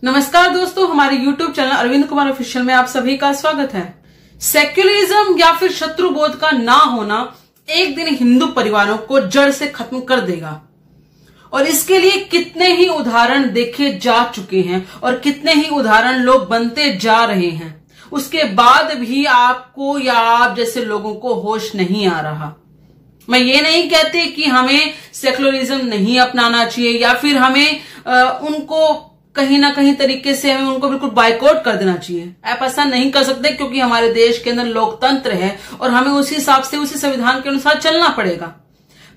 नमस्कार दोस्तों, हमारे YouTube channel Arvind Kumar official में आप सभी का स्वागत है। सेक्युलरिज्म या फिर शत्रुबोध का ना होना एक दिन हिंदू परिवारों को जड़ से खत्म कर देगा और इसके लिए कितने ही उदाहरण देखे जा चुके हैं और कितने ही उदाहरण लोग बनते जा रहे हैं। उसके बाद भी आपको या आप जैसे लोगों को होश नहीं आ रहा। मैं ये नहीं कहती कि हमें सेक्युलरिज्म नहीं अपनाना चाहिए या फिर हमें उनको कहीं ना कहीं तरीके से हमें उनको बिल्कुल बाइकआउट कर देना चाहिए। आप ऐसा नहीं कर सकते क्योंकि हमारे देश के अंदर लोकतंत्र है और हमें उसी हिसाब से उसी संविधान के अनुसार चलना पड़ेगा।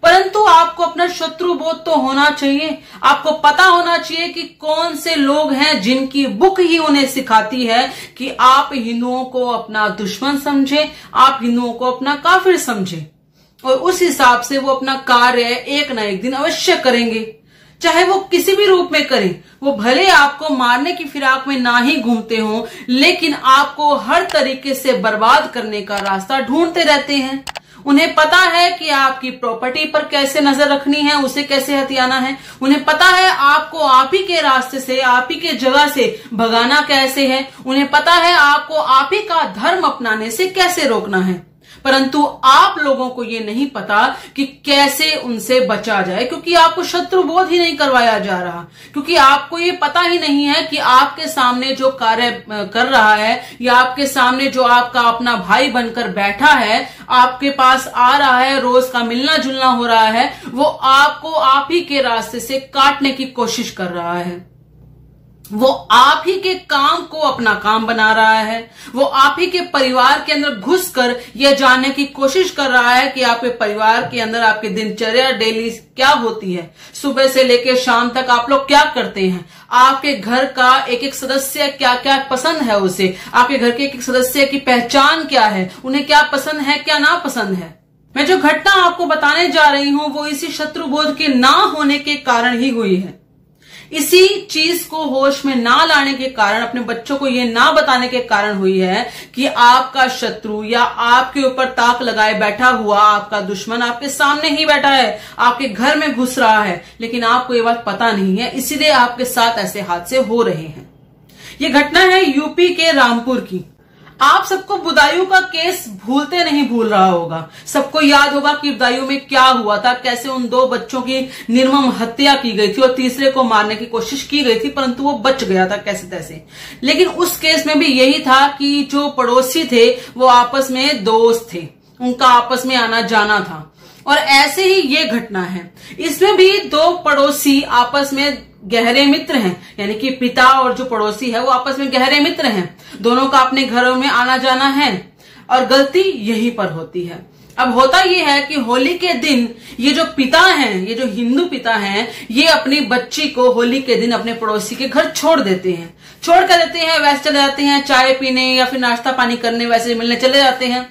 परंतु आपको अपना शत्रुबोध तो होना चाहिए। आपको पता होना चाहिए कि कौन से लोग हैं जिनकी बुक ही उन्हें सिखाती है कि आप हिंदुओं को अपना दुश्मन समझे, आप हिंदुओं को अपना काफिर समझे और उस हिसाब से वो अपना कार्य एक ना एक दिन अवश्य करेंगे, चाहे वो किसी भी रूप में करें। वो भले आपको मारने की फिराक में ना ही घूमते हो, लेकिन आपको हर तरीके से बर्बाद करने का रास्ता ढूंढते रहते हैं। उन्हें पता है कि आपकी प्रॉपर्टी पर कैसे नजर रखनी है, उसे कैसे हथियाना है। उन्हें पता है आपको आप ही के रास्ते से, आप ही के जगह से भगाना कैसे है। उन्हें पता है आपको आप ही का धर्म अपनाने से कैसे रोकना है। परंतु आप लोगों को ये नहीं पता कि कैसे उनसे बचा जाए, क्योंकि आपको शत्रुबोध ही नहीं करवाया जा रहा, क्योंकि आपको ये पता ही नहीं है कि आपके सामने जो कार्य कर रहा है या आपके सामने जो आपका अपना भाई बनकर बैठा है, आपके पास आ रहा है, रोज का मिलना जुलना हो रहा है, वो आपको आप ही के रास्ते से काटने की कोशिश कर रहा है। वो आप ही के काम को अपना काम बना रहा है। वो आप ही के परिवार के अंदर घुसकर यह जानने की कोशिश कर रहा है कि आपके परिवार के अंदर आपकी दिनचर्या डेली क्या होती है, सुबह से लेकर शाम तक आप लोग क्या करते हैं, आपके घर का एक एक सदस्य क्या क्या पसंद है उसे, आपके घर के एक एक सदस्य की पहचान क्या है, उन्हें क्या पसंद है क्या ना पसंद है। मैं जो घटना आपको बताने जा रही हूं वो इसी शत्रुबोध के ना होने के कारण ही हुई है। इसी चीज को होश में ना लाने के कारण, अपने बच्चों को यह ना बताने के कारण हुई है कि आपका शत्रु या आपके ऊपर ताक लगाए बैठा हुआ आपका दुश्मन आपके सामने ही बैठा है, आपके घर में घुस रहा है, लेकिन आपको ये बात पता नहीं है। इसीलिए आपके साथ ऐसे हादसे हो रहे हैं। ये घटना है यूपी के रामपुर की। आप सबको बदायूं का केस भूलते नहीं भूल रहा होगा। सबको याद होगा कि बदायूं में क्या हुआ था, कैसे उन दो बच्चों की निर्मम हत्या की गई थी और तीसरे को मारने की कोशिश की गई थी, परंतु वो बच गया था कैसे तैसे। लेकिन उस केस में भी यही था कि जो पड़ोसी थे वो आपस में दोस्त थे, उनका आपस में आना जाना था। और ऐसे ही ये घटना है। इसमें भी दो पड़ोसी आपस में गहरे मित्र हैं, यानी कि पिता और जो पड़ोसी है वो आपस में गहरे मित्र हैं। दोनों का अपने घरों में आना जाना है और गलती यहीं पर होती है। अब होता यह है कि होली के दिन ये जो पिता हैं, ये जो हिंदू पिता हैं, ये अपनी बच्ची को होली के दिन अपने पड़ोसी के घर छोड़ देते हैं। छोड़ कर देते हैं, वैसे चले जाते हैं चाय पीने या फिर नाश्ता पानी करने, वैसे मिलने चले जाते हैं।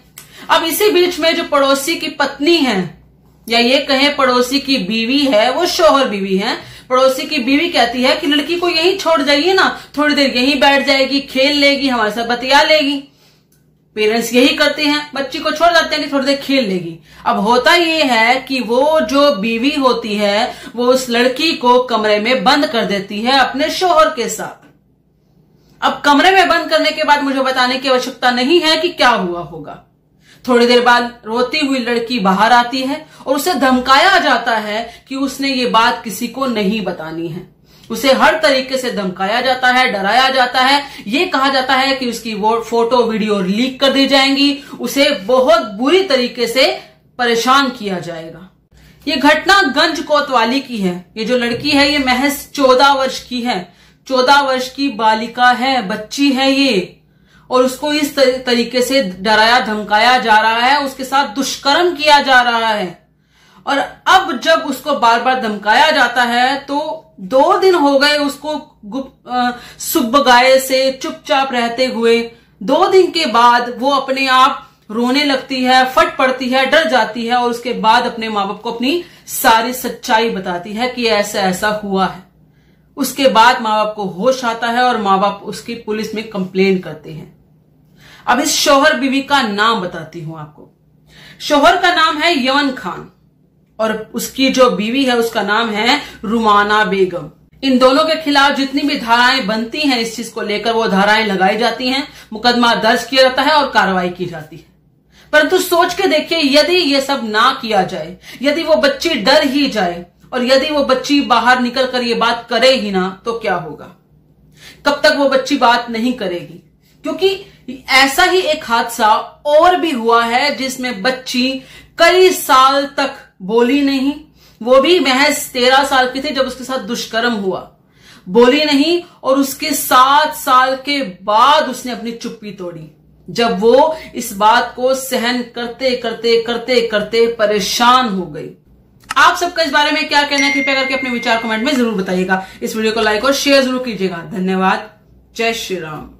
अब इसी बीच में जो पड़ोसी की पत्नी है या ये कहें पड़ोसी की बीवी है, वो शौहर बीवी है, पड़ोसी की बीवी कहती है कि लड़की को यहीं छोड़ जाइए ना, थोड़ी देर यहीं बैठ जाएगी, खेल लेगी, हमारे साथ बतिया लेगी। पेरेंट्स यही करते हैं, बच्ची को छोड़ जाते हैं कि थोड़ी देर खेल लेगी। अब होता ये है कि वो जो बीवी होती है वो उस लड़की को कमरे में बंद कर देती है अपने शौहर के साथ। अब कमरे में बंद करने के बाद मुझे बताने की आवश्यकता नहीं है कि क्या हुआ होगा। थोड़ी देर बाद रोती हुई लड़की बाहर आती है और उसे धमकाया जाता है कि उसने ये बात किसी को नहीं बतानी है। उसे हर तरीके से धमकाया जाता है, डराया जाता है। ये कहा जाता है कि उसकी वो फोटो वीडियो लीक कर दी जाएंगी, उसे बहुत बुरी तरीके से परेशान किया जाएगा। ये घटना गंज कोतवाली की है। ये जो लड़की है ये महज 14 वर्ष की है। 14 वर्ष की बालिका है, बच्ची है ये, और उसको इस तरीके से डराया धमकाया जा रहा है, उसके साथ दुष्कर्म किया जा रहा है। और अब जब उसको बार बार धमकाया जाता है तो 2 दिन हो गए उसको सुबगाए से चुपचाप रहते हुए। 2 दिन के बाद वो अपने आप रोने लगती है, फट पड़ती है, डर जाती है और उसके बाद अपने माँ बाप को अपनी सारी सच्चाई बताती है कि ऐसा ऐसा हुआ है। उसके बाद माँ बाप को होश आता है और माँ बाप उसकी पुलिस में कंप्लेन करते हैं। अब इस शौहर बीवी का नाम बताती हूं आपको। शौहर का नाम है यमन खान और उसकी जो बीवी है उसका नाम है रुमाना बेगम। इन दोनों के खिलाफ जितनी भी धाराएं बनती हैं इस चीज को लेकर वो धाराएं लगाई जाती हैं, मुकदमा दर्ज किया जाता है और कार्रवाई की जाती है। परंतु सोच के देखिए, यदि ये सब ना किया जाए, यदि वो बच्ची डर ही जाए और यदि वो बच्ची बाहर निकल कर ये बात करे ही ना, तो क्या होगा? कब तक वो बच्ची बात नहीं करेगी? क्योंकि ऐसा ही एक हादसा और भी हुआ है जिसमें बच्ची कई साल तक बोली नहीं, वो भी महज 13 साल की थी जब उसके साथ दुष्कर्म हुआ, बोली नहीं और उसके 7 साल के बाद उसने अपनी चुप्पी तोड़ी, जब वो इस बात को सहन करते करते करते करते परेशान हो गई। आप सबका इस बारे में क्या कहना है? कृपया करके अपने विचार कमेंट में जरूर बताइएगा। इस वीडियो को लाइक और शेयर जरूर कीजिएगा। धन्यवाद। जय श्री राम।